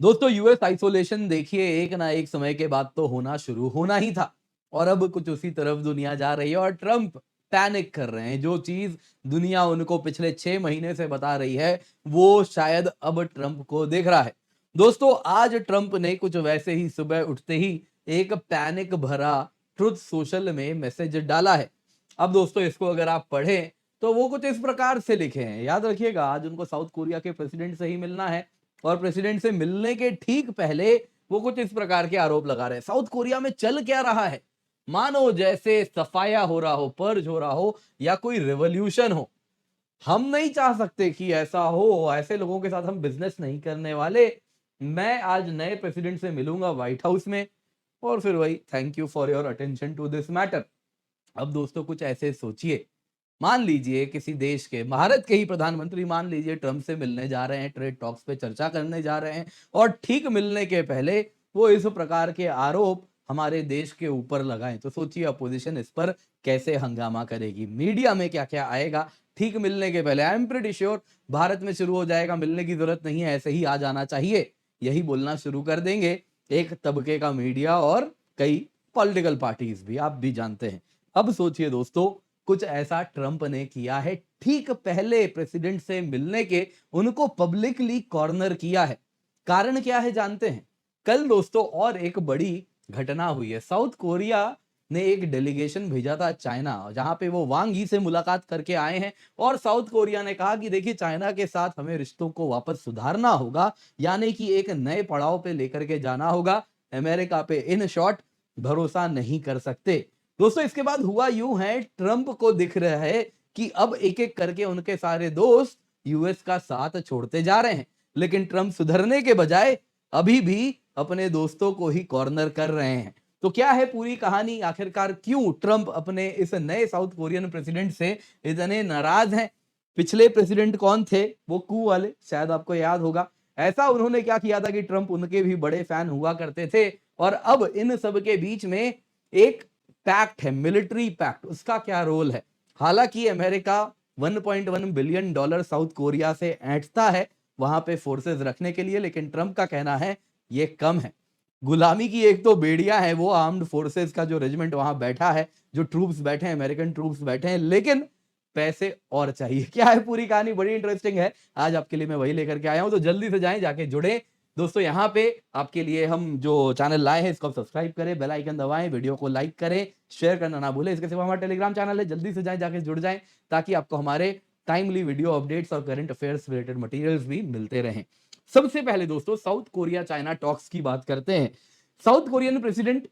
दोस्तों US isolation देखिए एक ना एक समय के बाद तो होना ही था और अब कुछ उसी तरफ दुनिया जा रही है और ट्रम्प पैनिक कर रहे हैं। जो चीज दुनिया उनको पिछले 6 महीने से बता रही है वो शायद अब ट्रम्प को दिख रहा है। दोस्तों आज ट्रम्प ने कुछ वैसे ही सुबह उठते ही एक पैनिक भरा ट्रुथ सोशल में मैसेज डाला है। अब दोस्तों इसको अगर आप पढ़ें तो वो कुछ इस प्रकार से लिखे हैं। याद रखिएगा आज उनको साउथ कोरिया के प्रेसिडेंट से ही मिलना है और प्रेसिडेंट से मिलने के ठीक पहले वो कुछ इस प्रकार के आरोप लगा रहे हैं। साउथ कोरिया में चल क्या रहा है, मानो जैसे सफाया हो रहा हो, पर्ज हो रहा हो या कोई रेवोल्यूशन हो। हम नहीं चाह सकते कि ऐसा हो, ऐसे लोगों के साथ हम बिजनेस नहीं करने वाले। मैं आज नए प्रेसिडेंट से मिलूंगा व्हाइट हाउस में और फिर वही thank you for your attention to this matter. अब दोस्तों कुछ ऐसे सोचिए, मान लीजिए किसी देश के, भारत के ही प्रधानमंत्री मान लीजिए ट्रम्प से मिलने जा रहे हैं, ट्रेड टॉक्स पे चर्चा करने जा रहे हैं और ठीक मिलने के पहले वो इस प्रकार के आरोप हमारे देश के ऊपर लगाएं, तो सोचिए अपोजिशन इस पर कैसे हंगामा करेगी, मीडिया में क्या क्या आएगा। ठीक मिलने के पहले I am pretty sure Bharat में शुरू हो जाएगा, मिलने की जरूरत नहीं है, ऐसे ही आ जाना चाहिए, यही बोलना शुरू कर देंगे एक तबके का मीडिया और कई पॉलिटिकल पार्टीज भी, आप भी जानते हैं। अब सोचिए दोस्तों कुछ ऐसा ट्रंप ने किया है, ठीक पहले प्रेसिडेंट से मिलने के उनको पब्लिकली कॉर्नर किया है। कारण क्या है जानते हैं? कल दोस्तों और एक बड़ी घटना हुई है। साउथ कोरिया ने एक डेलीगेशन भेजा था चाइना, जहां पे वो वांग यी से मुलाकात करके आए हैं और साउथ कोरिया ने कहा कि देखिए चाइना के साथ हमें रिश्तों को वापस सुधारना होगा, यानी कि एक नए पड़ाव पे लेकर के जाना होगा। अमेरिका पे इन शॉर्ट भरोसा नहीं कर सकते। दोस्तों इसके बाद हुआ यूं है, ट्रंप को दिख रहा है कि अब एक एक करके उनके सारे दोस्त यूएस का साथ छोड़ते जा रहे हैं, लेकिन ट्रंप सुधरने के बजाय अभी भी अपने दोस्तों को ही कॉर्नर कर रहे हैं। तो क्या है पूरी कहानी, आखिरकार क्यों ट्रंप अपने इस नए साउथ कोरियन प्रेसिडेंट से इतने नाराज हैं? पिछले प्रेसिडेंट कौन थे? वो कू वाले, शायद आपको याद होगा। ऐसा उन्होंने क्या किया था कि ट्रंप उनके भी बड़े फैन हुआ करते थे और अब इन सब के बीच में एक पैक्ट है, मिलिट्री पैक्ट, उसका क्या रोल है? हालांकि America 1.1 billion dollar south Korea से ऐंठता है वहां पे फोर्सेस रखने के लिए, लेकिन ट्रंप का कहना है ये कम है। गुलामी की एक तो बेड़िया है, वो आर्म्ड फोर्सेस का जो रेजिमेंट वहां बैठा है, जो ट्रूप्स बैठे हैं, अमेरिकन ट्रूप्स बैठे हैं, लेकिन पैसे और चाहिए। क्या है पूरी कहानी, बड़ी इंटरेस्टिंग है, आज आपके लिए मैं वही लेकर के आया हूं। तो जल्दी से जाएं, जाके जुड़े दोस्तों। यहाँ पे आपके लिए हम जो चैनल लाए हैं इसको सब्सक्राइब करें, बेल आइकन दबाएं, वीडियो को लाइक करें, शेयर करना ना भूलें। इसके सिवा हमारा टेलीग्राम चैनल है, जल्दी से जाएं, जाके जुड़ जाएं, ताकि आपको हमारे टाइमली वीडियो अपडेट्स और करंट अफेयर्स रिलेटेड मटेरियल्स भी मिलते रहें। सबसे पहले दोस्तों साउथ कोरिया चाइना टॉक्स की बात करते हैं। साउथ कोरियन प्रेसिडेंट,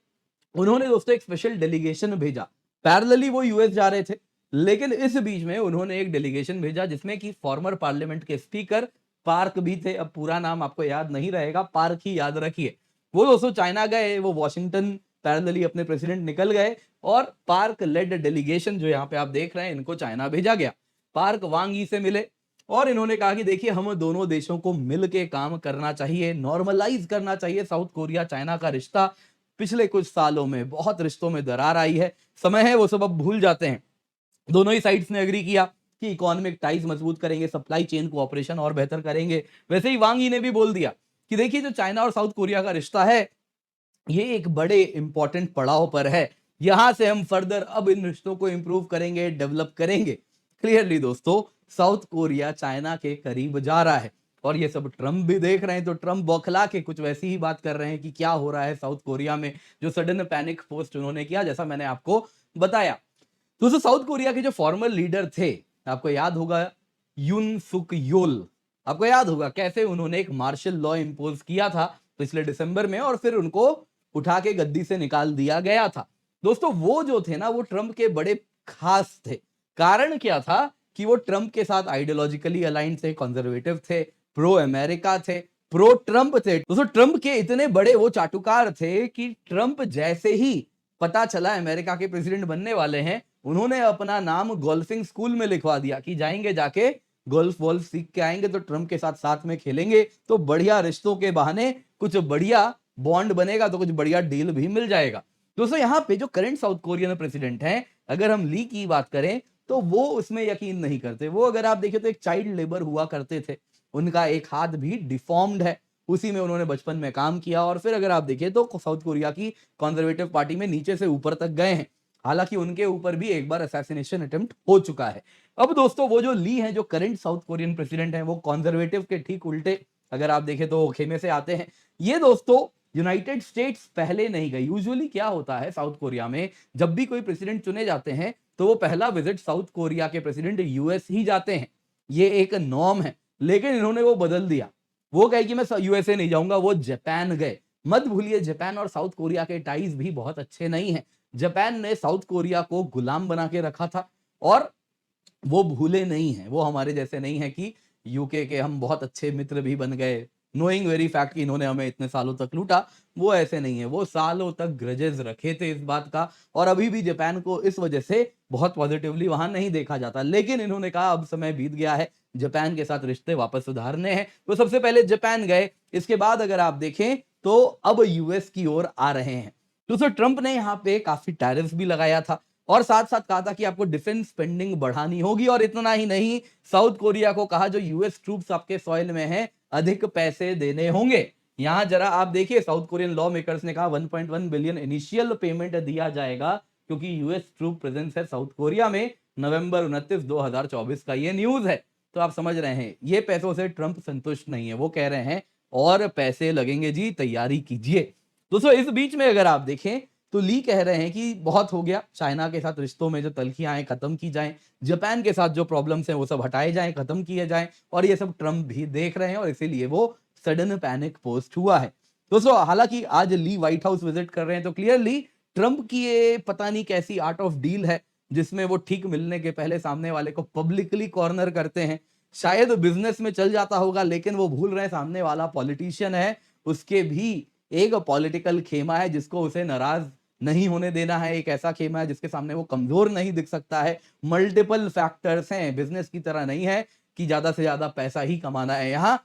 उन्होंने दोस्तों एक स्पेशल डेलीगेशन भेजा। पैरेलली वो यूएस जा रहे थे, लेकिन इस बीच में उन्होंने एक डेलीगेशन भेजा जिसमें कि फॉर्मर पार्लियामेंट के स्पीकर पार्क भी थे। अब पूरा नाम आपको याद नहीं रहेगा, पार्क ही याद रखिए। वो दोस्तों चाइना गए, वो वॉशिंगटन पैरेलली अपने प्रेसिडेंट निकल गए और पार्क लेड डेलीगेशन जो यहाँ पे आप देख रहे हैं, इनको चाइना भेजा गया। पार्क वांग यी से मिले और इन्होंने कहा कि देखिए हम दोनों देशों को मिल के काम करना चाहिए, नॉर्मलाइज करना चाहिए साउथ कोरिया चाइना का रिश्ता। पिछले कुछ सालों में बहुत रिश्तों में दरार आई है, समय है वो सब अब भूल जाते हैं। दोनों ही साइड्स ने एग्री किया कि इकोनॉमिक टाइज मजबूत करेंगे, सप्लाई चेन कोऑपरेशन और बेहतर करेंगे। वैसे ही वांग यी ने भी बोल दिया कि देखिए जो चाइना और साउथ कोरिया का रिश्ता है ये एक बड़े इंपॉर्टेंट पड़ाव पर है, यहां से हम फर्दर अब इन रिश्तों को इंप्रूव करेंगे, डेवलप करेंगे। क्लियरली दोस्तों साउथ कोरिया चाइना के करीब जा रहा है और ये सब ट्रंप भी देख रहे हैं। तो ट्रंप बौखला के कुछ वैसी ही बात कर रहे हैं कि क्या हो रहा है साउथ कोरिया में, जो सडन पैनिक पोस्ट उन्होंने किया जैसा मैंने आपको बताया। दोस्तों साउथ कोरिया के जो फॉर्मर लीडर थे, आपको याद होगा यून सुक योल, आपको याद होगा कैसे उन्होंने एक मार्शल लॉ इंपोज किया था पिछले दिसंबर में और फिर उनको उठा के गद्दी से निकाल दिया गया था। दोस्तों वो जो थे ना वो ट्रंप के बड़े खास थे। कारण क्या था कि वो ट्रंप के साथ आइडियोलॉजिकली अलाइंड थे, कंजर्वेटिव थे, प्रो अमेरिका थे, प्रो ट्रंप थे। दोस्तों ट्रंप के इतने बड़े वो चाटुकार थे कि ट्रंप जैसे ही पता चला अमेरिका के प्रेसिडेंट बनने वाले हैं, उन्होंने अपना नाम गोल्फिंग स्कूल में लिखवा दिया कि जाएंगे, जाके गोल्फ वोल्फ सीख के आएंगे तो ट्रंप के साथ साथ में खेलेंगे, तो बढ़िया रिश्तों के बहाने कुछ बढ़िया बॉन्ड बनेगा, तो कुछ बढ़िया डील भी मिल जाएगा। दोस्तों यहाँ पे जो करंट साउथ कोरियन प्रेसिडेंट हैं, अगर हम ली की बात करें तो वो उसमें यकीन नहीं करते। वो अगर आप देखें तो एक चाइल्ड लेबर हुआ करते थे, उनका एक हाथ भी डिफॉर्म्ड है, उसी में उन्होंने बचपन में काम किया और फिर अगर आप देखें तो साउथ कोरिया की कंजर्वेटिव पार्टी में नीचे से ऊपर तक गए हैं। हालांकि उनके ऊपर भी एक बार असैसिनेशन अटेम्प्ट हो चुका है। अब दोस्तों वो जो ली हैं, जो करंट साउथ कोरियन प्रेसिडेंट हैं, वो कंजर्वेटिव के ठीक उल्टे अगर आप देखें तो खेमे से आते हैं। ये दोस्तों यूनाइटेड स्टेट्स पहले नहीं गई। यूजुअली क्या होता है साउथ कोरिया में, जब भी कोई प्रेसिडेंट चुने जाते हैं तो वो पहला विजिट साउथ कोरिया के प्रेसिडेंट यूएस ही जाते हैं। ये एक नॉर्म है, लेकिन इन्होंने वो बदल दिया। वो कहे कि मैं यूएसए नहीं जाऊंगा, वो जापान गए। मत भूलिए जापान और साउथ कोरिया के टाइज भी बहुत अच्छे नहीं हैं। जापान ने साउथ कोरिया को गुलाम बना के रखा था और वो भूले नहीं हैं। वो हमारे जैसे नहीं है कि यूके के हम बहुत अच्छे मित्र भी बन गए, नोइंग वेरी फैक्ट कि इन्होंने हमें इतने सालों तक लूटा। वो ऐसे नहीं है, वो सालों तक ग्रजेस रखे थे इस बात का और अभी भी जापान को इस वजह से बहुत पॉजिटिवली वहां नहीं देखा जाता। लेकिन इन्होंने कहा अब समय बीत गया है, जापान के साथ रिश्ते वापस सुधारने हैं, तो सबसे पहले जापान गए। इसके बाद अगर आप देखें तो अब यूएस की ओर आ रहे हैं। तो ट्रंप ने यहाँ पे काफी टैरिफ्स भी लगाया था और साथ साथ कहा था कि आपको डिफेंस स्पेंडिंग बढ़ानी होगी। और इतना ही नहीं, साउथ कोरिया को कहा जो यूएस ट्रूप्स आपके सॉइल में हैं अधिक पैसे देने होंगे। यहां जरा आप देखिए, साउथ कोरियन लॉ मेकर्स ने कहा 1.1 बिलियन इनिशियल पेमेंट दिया जाएगा क्योंकि यूएस ट्रूप प्रेजेंस है साउथ कोरिया में। नवंबर 29 2024 का ये न्यूज है। तो आप समझ रहे हैं ये पैसों से ट्रंप संतुष्ट नहीं है, वो कह रहे हैं और पैसे लगेंगे जी, तैयारी कीजिए। दोस्तों इस बीच में अगर आप देखें तो ली कह रहे हैं कि बहुत हो गया, चाइना के साथ रिश्तों में जो तल्खियां हैं खत्म की जाएं, जापान के साथ जो प्रॉब्लम्स हैं वो सब हटाए जाएं, खत्म किए जाएं। और ये सब ट्रंप भी देख रहे हैं और इसीलिए वो सडन पैनिक पोस्ट हुआ है। दोस्तों हालांकि आज ली व्हाइट हाउस विजिट कर रहे हैं तो क्लियरली ट्रंप की ये पता नहीं कैसी आर्ट ऑफ डील है जिसमें वो ठीक मिलने के पहले सामने वाले को पब्लिकली कॉर्नर करते हैं। शायद बिजनेस में चल जाता होगा, लेकिन वो भूल रहे हैं सामने वाला पॉलिटिशियन है, उसके भी एक पॉलिटिकल खेमा है जिसको उसे नाराज नहीं होने देना है। एक ऐसा खेमा है जिसके सामने वो कमजोर नहीं दिख सकता है। मल्टीपल फैक्टर्स हैं, बिजनेस की तरह नहीं है कि ज्यादा से ज्यादा पैसा ही कमाना है। यहां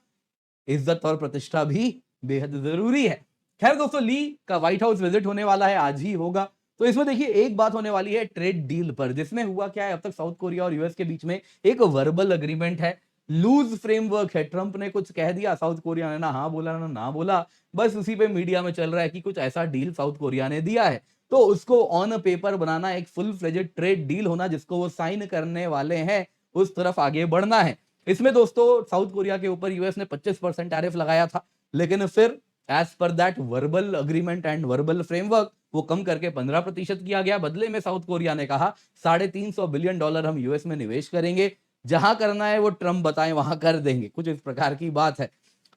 इज्जत और प्रतिष्ठा भी बेहद जरूरी है। खैर दोस्तों ली का व्हाइट हाउस विजिट होने वाला है, आज ही होगा। तो इसमें देखिए एक बात होने वाली है ट्रेड डील पर, जिसमें हुआ क्या है, अब तक साउथ कोरिया और यूएस के बीच में एक वर्बल अग्रीमेंट है, लूज फ्रेमवर्क है। ट्रंप ने कुछ कह दिया, साउथ कोरिया ने ना हाँ बोला ना बोला, बस उसी पे मीडिया में चल रहा है कि कुछ ऐसा डील साउथ कोरिया ने दिया है। तो उसको ऑन पेपर बनाना, एक फुल फ्लेजेड ट्रेड डील होना जिसको वो साइन करने वाले हैं, उस तरफ आगे बढ़ना है। इसमें दोस्तों साउथ कोरिया के ऊपर यूएस ने 25% टैरिफ लगाया था, लेकिन फिर as per that verbal agreement and verbal framework वो कम करके 15% किया गया। बदले में साउथ कोरिया ने कहा $350 बिलियन हम यूएस में निवेश करेंगे, जहां करना है वो ट्रंप बताएं वहां कर देंगे, कुछ इस प्रकार की बात है।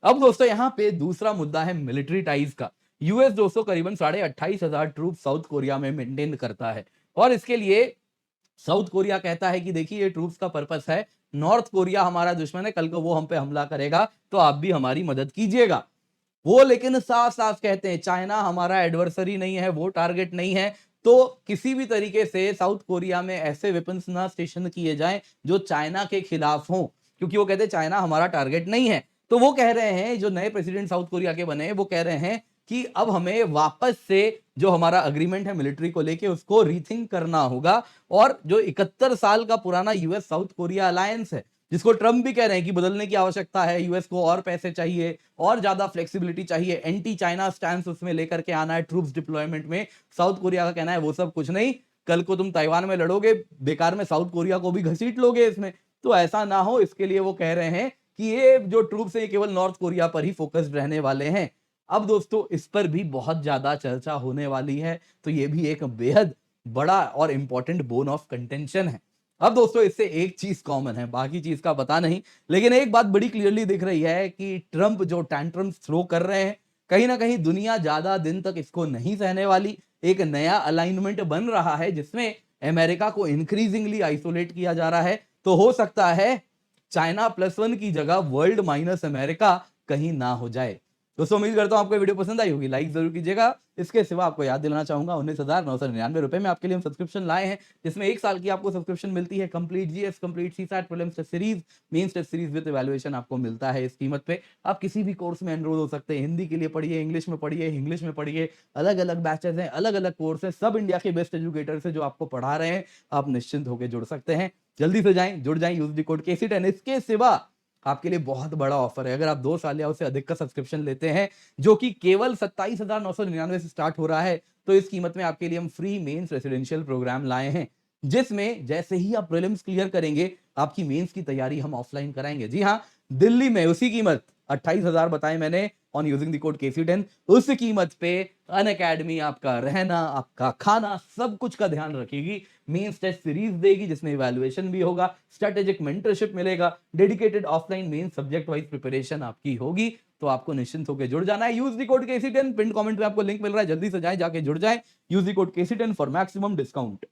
अब दोस्तों यहाँ पे दूसरा मुद्दा है मिलिट्री टाइज का। यूएस दोस्तों करीबन 28,500 ट्रूप साउथ कोरिया में मेंटेन करता है और इसके लिए साउथ कोरिया कहता है कि देखिए ये ट्रूप्स का पर्पस है, नॉर्थ कोरिया हमारा दुश्मन है, कल को वो हम पे हमला करेगा तो आप भी हमारी मदद कीजिएगा। वो लेकिन साफ साफ कहते हैं चाइना हमारा एडवर्सरी नहीं है, वो टारगेट नहीं है, तो किसी भी तरीके से साउथ कोरिया में ऐसे वेपन्स ना स्टेशन किए जाएं जो चाइना के खिलाफ हों, क्योंकि वो कहते हैं चाइना हमारा टारगेट नहीं है। तो वो कह रहे हैं, जो नए प्रेसिडेंट साउथ कोरिया के बने वो कह रहे हैं कि अब हमें वापस से जो हमारा अग्रीमेंट है मिलिट्री को लेके उसको रीथिंक करना होगा। और जो 71 साल का पुराना यूएस साउथ कोरिया अलायंस है, जिसको ट्रंप भी कह रहे हैं कि बदलने की आवश्यकता है, यूएस को और पैसे चाहिए और ज्यादा फ्लेक्सिबिलिटी चाहिए, एंटी चाइना स्टैंस उसमें लेकर के आना है ट्रूप्स डिप्लॉयमेंट में। साउथ कोरिया का कहना है वो सब कुछ नहीं, कल को तुम ताइवान में लड़ोगे, बेकार में साउथ कोरिया को भी घसीट लोगे इसमें, तो ऐसा ना हो, इसके लिए वो कह रहे हैं कि ये जो ट्रूप्स है केवल नॉर्थ कोरिया पर ही फोकस्ड रहने वाले हैं। अब दोस्तों इस पर भी बहुत ज्यादा चर्चा होने वाली है, तो ये भी एक बेहद बड़ा और इंपॉर्टेंट बोन ऑफ कंटेंशन है। अब दोस्तों इससे एक चीज कॉमन है, बाकी चीज का पता नहीं, लेकिन एक बात बड़ी क्लियरली दिख रही है कि ट्रंप जो टैंट्रम्स थ्रो कर रहे हैं, कहीं ना कहीं दुनिया ज्यादा दिन तक इसको नहीं सहने वाली। एक नया अलाइनमेंट बन रहा है जिसमें अमेरिका को इंक्रीजिंगली आइसोलेट किया जा रहा है। तो हो सकता है चाइना +1 की जगह वर्ल्ड माइनस अमेरिका कहीं ना हो जाए। दोस्तों उम्मीद करता हूं आपको वीडियो पसंद आई होगी, लाइक जरूर कीजिएगा। इसके सिवा आपको याद दिलाना चाहूंगा 19,999 रुपए में आपके लिए हम सब्सक्रिप्शन लाए हैं, जिसमें 1 साल की आपको सब्सक्रिप्शन मिलती है। Complete GS, complete CSAT, prelims test series, mains test series with evaluation आपको मिलता है इस कीमत पे। आप किसी भी कोर्स में एनरोल हो सकते हैं, हिंदी के लिए पढ़िए, इंग्लिश में पढ़िए, इंग्लिश में पढ़िए, अलग अलग बैचेस हैं, अलग अलग कोर्स है, सब इंडिया के बेस्ट एजुकेटर से जो आपको पढ़ा रहे हैं, आप निश्चिंत होकर जुड़ सकते हैं। जल्दी से जाएं, जुड़ जाएं, यूज द कोड KC10। इसके सिवा आपके लिए बहुत बड़ा ऑफर है। अगर आप 2 साल या उससे अधिक का सब्सक्रिप्शन लेते हैं, जो कि केवल 27,999 से स्टार्ट हो रहा है, तो इस कीमत में आपके लिए हम फ्री मेंस रेसिडेंशियल प्रोग्राम लाए हैं, जिसमें जैसे ही आप प्रीलिम्स क्लियर करेंगे, आपकी मेंस की तैयारी हम ऑफलाइन कराएंगे। जी हाँ, दिल्ली में उसी कीमत 28,000 बताए मैंने on using the code KC10, उस कीमत पे अनअकैडमी आपका रहना, आपका खाना, सब कुछ का ध्यान रखेगी। मेंस टेस्ट सीरीज देगी जिसमें इवैल्यूएशन भी होगा, स्ट्रेटेजिक मेंटरशिप मिलेगा, dedicated offline mains subject wise preparation आपकी होगी। तो आपको निश्चिंत होकर जुड़ जाना है। Use the code KC10, pin comment में आपको लिंक मिल रहा है, जल्दी से जाएं, जाके जुड़ जाएं। Use the code KC10 for maximum discount.